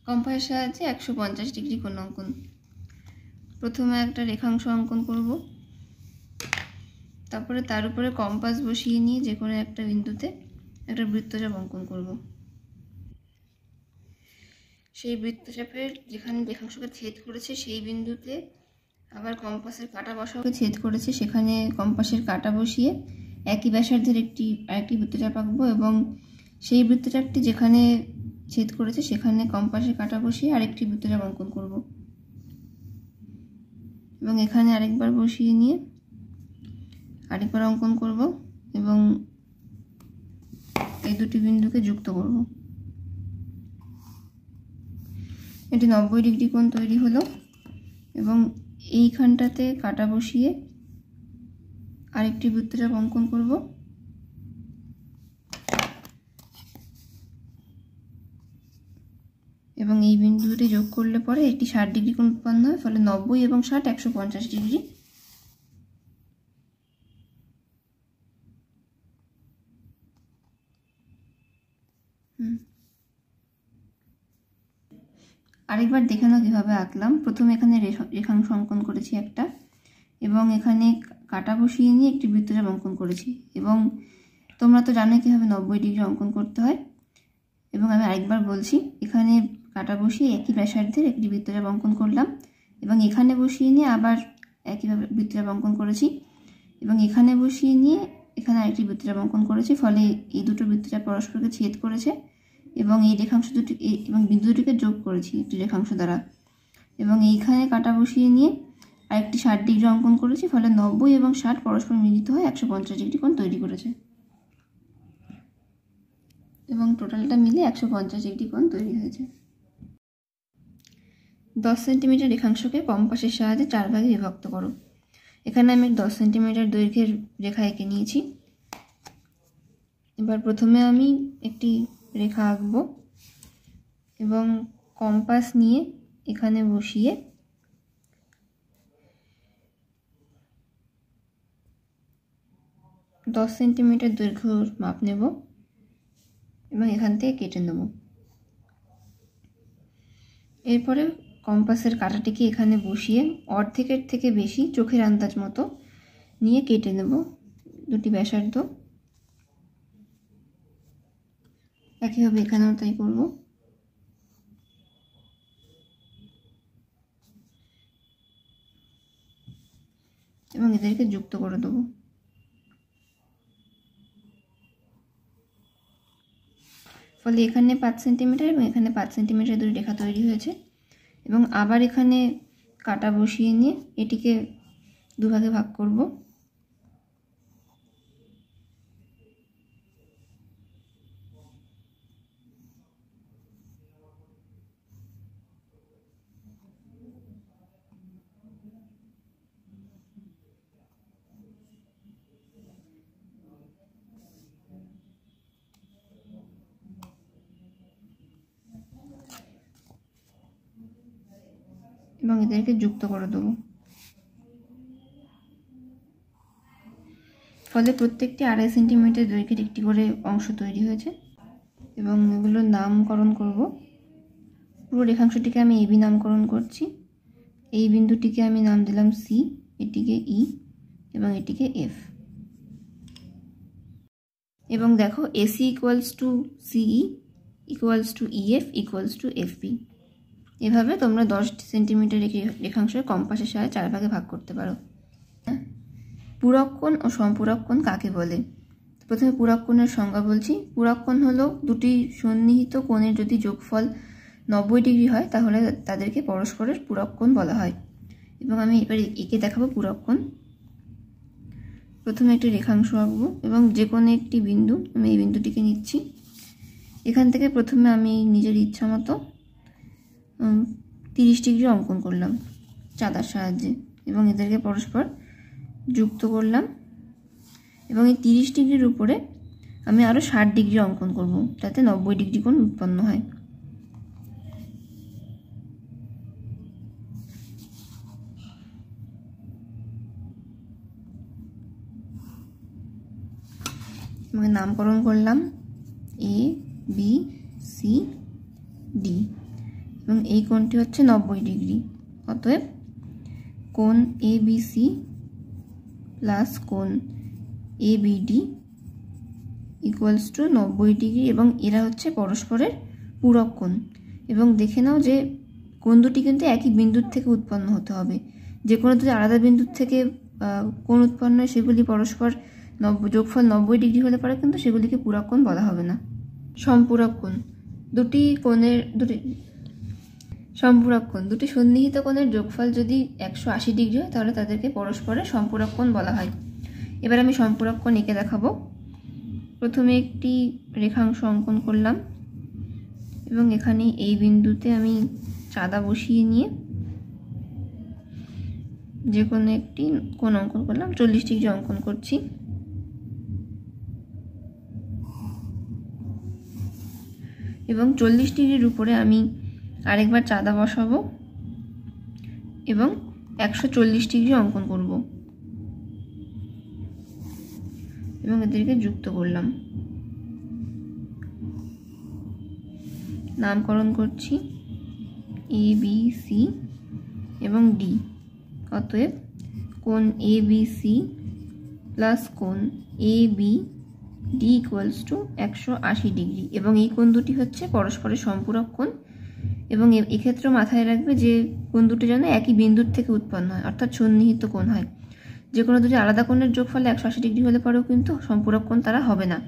কম্পাসের সাহায্যে 150 ডিগ্রি কোণ অঙ্কন। প্রথমে একটা রেখাংশ অঙ্কন করব, তারপরে তার উপরে কম্পাস বসিয়ে নিয়ে যে কোনো একটা বিন্দুতে একটা বৃত্তচাপ অঙ্কন করব। সেই বৃত্তচাপের যেখানে রেখাংশকে ছেদ করেছে সেই বিন্দুতে আবার কম্পাসের কাঁটা বসাকে ছেদ করেছে, সেখানে কম্পাসের কাঁটা বসিয়ে একই ব্যাসার্ধের আরেকটি বৃত্তচাপ আঁকবো এবং সেই বৃত্তচাপটি যেখানে ছেদ করেছে সেখানে কম্পাসের কাঁটা বসিয়ে আরেকটি বৃত্তচাপ অঙ্কন করব এবং এখানে আরেকবার বসিয়ে নিয়ে আরেকবার অঙ্কন করব এবং এই দুটি বিন্দুকে যুক্ত করব। এটি 90 ডিগ্রি কোণ তৈরি হলো এবং এইখানটাতে কাঁটা বসিয়ে আরেকটি বৃত্তচাপ অঙ্কন করব এবং এই বিন্দু দুটি যোগ করলে পরে এটি 60 ডিগ্রি কোণ উৎপন্ন হয়। ফলে 90 এবং 60 150 ডিগ্রি। আরেকবার দেখে নাও কিভাবে আঁকলাম। প্রথমে এখানে রেখাংশ অঙ্কন করেছি একটা এবং এখানে কাঁটা বসিয়ে নিয়ে একটি বৃত্তচাপ অঙ্কন করেছি এবং তোমরা তো জানো কিভাবে 90 ডিগ্রি অঙ্কন করতে হয়। এবং আমি আরেকবার বলছি, এখানে কাঁটা বসিয়ে একই ব্যাসার্ধের একটি বৃত্তচাপ অঙ্কন করলাম এবং এখানে বসিয়ে নিয়ে আবার একইভাবে বৃত্তচাপ অঙ্কন করেছি এবং এখানে বসিয়ে নিয়ে এখানে আরেকটি বৃত্তচাপ অঙ্কন করেছি। ফলে এই দুটো বৃত্তচাপ পরস্পরকে ছেদ করেছে এবং এই রেখাংশ দুটি এবং বিন্দু দুটিকে যোগ করেছি একটি রেখাংশ দ্বারা এবং এইখানে কাঁটা বসিয়ে নিয়ে আরেকটি 60 ডিগ্রি অঙ্কন করেছি। ফলে 90 এবং 60 পরস্পর মিলিত হয়ে 150 ডিগ্রি কোণ তৈরি করেছে এবং টোটালটা মিলে 150 ডিগ্রি কোণ তৈরি হয়েছে। 10 সেন্টিমিটার রেখাংশকে কম্পাসের সাহায্যে 4 ভাগে বিভক্ত করো। এখানে আমি 10 সেন্টিমিটার দৈর্ঘ্যের রেখা এঁকে নিয়েছি। এবার প্রথমে আমি একটি রেখা আঁকব এবং কম্পাস নিয়ে এখানে বসিয়ে দশ সেন্টিমিটার দৈর্ঘ্যের মাপ নেব এবং এখান থেকে কেটে নেব। এরপরে কম্পাসের কাঁটাটিকে এখানে বসিয়ে অর্ধেকের থেকে বেশি চোখের আন্দাজ মতো নিয়ে কেটে নেব দুটি ব্যাসার্ধ। একইভাবে এখানেও তাই করব। এবং এদেরকে যুক্ত করে দেব। ফলে এখানে 5 সেন্টিমিটার এবং এখানে 5 সেন্টিমিটার দুটি রেখা তৈরি হয়েছে এবং আবার এখানে কাঁটা বসিয়ে নিয়ে এটিকে দুভাগে ভাগ করব। এবং এদেরকে যুক্ত করে দেব। ফলে প্রত্যেকটি 2.5 সেন্টিমিটার দৈর্ঘ্যের একটি করে অংশ তৈরি হয়েছে এবং এগুলোর নামকরণ করব। পুরো রেখাংশটিকে আমি এবি নামকরণ করছি। এই বিন্দুটিকে আমি নাম দিলাম সি, এটিকে ই এবং এটিকে এফ। এবং দেখো AC equals to CE equals to EF equals to FB. এভাবে তোমরা 10 সেন্টিমিটার রেখাংশের কম্পাসের সাহায্যে 4 ভাগে ভাগ করতে পারো। পূরক কোণ ও সম্পূরক কোণ কাকে বলে? প্রথমে পূরক কোণের সংজ্ঞা বলছি। পূরক কোণ হলো দুটি সন্নিহিত কোণের যদি যোগফল 90 ডিগ্রি হয় তাহলে তাদেরকে পরস্পরের পূরক কোণ বলা হয়। এবং আমি এবার এঁকে দেখাবো পূরক কোণ। প্রথমে একটি রেখাংশ আঁকবো এবং যে কোনো একটি বিন্দু, আমি এই বিন্দুটিকে নিচ্ছি। এখান থেকে প্রথমে আমি নিজের ইচ্ছা মতো 30 ডিগ্রি অঙ্কন করলাম চাঁদার সাহায্যে এবং এদেরকে পরস্পর যুক্ত করলাম এবং এই 30 ডিগ্রির উপরে আমি আরও 60 ডিগ্রি অঙ্কন করব যাতে 90 ডিগ্রি কোণ উৎপন্ন হয়। আমি নামকরণ করলাম এ বি সি ডি এবং এই কোণটি হচ্ছে 90 ডিগ্রি। অতএব কোণ ABC প্লাস কোণ ABD ইকুয়ালস টু 90 ডিগ্রি, এবং এরা হচ্ছে পরস্পরের পূরক কোণ। এবং দেখে নাও যে কোণ দুটি কিন্তু একই বিন্দুর থেকে উৎপন্ন হতে হবে। যে কোনো দুটি আলাদা বিন্দুর থেকে কোণ উৎপন্ন হয় সেগুলি পরস্পর যোগফল 90 ডিগ্রি হলে পরে কিন্তু সেগুলিকে পূরক কোণ বলা হবে না। সম্পূরক কোণ দুটি সন্নিহিত কোণের যোগফল যদি 180 ডিগ্রি হয় তাহলে তাদেরকে পরস্পরের সম্পূরক কোণ বলা হয়। এবার আমি সম্পূরক কোণ এঁকে দেখাবো। প্রথমে একটি রেখাংশ অঙ্কন করলাম এবং এখানে এই বিন্দুতে আমি চাঁদা বসিয়ে নিয়ে যে কোনো একটি কোণ অঙ্কন করলাম। 40 ডিগ্রি অঙ্কন করছি। এবং 40 ডিগ্রির উপরে আমি আরেকবার চাঁদা বসাবো এবং 140 ডিগ্রি অঙ্কন করব এবং এদেরকে যুক্ত করলাম। নামকরণ করছি ABC এবং D। অতএব কোণ ABC প্লাস কোণ ABD ইকুয়ালস টু 180 ডিগ্রি, এবং এই কোণ দুটি হচ্ছে পরস্পরের সম্পূরক কোণ। এবং এক্ষেত্রে মাথায় রাখবে যে কোণ দুটি যেন একই বিন্দুর থেকে উৎপন্ন হয়, অর্থাৎ সন্নিহিত কোণ হয়। যে কোনো দুটি আলাদা কোণের যোগফলে 180 ডিগ্রি হলে পরেও কিন্তু সম্পূরক কোণ তারা হবে না।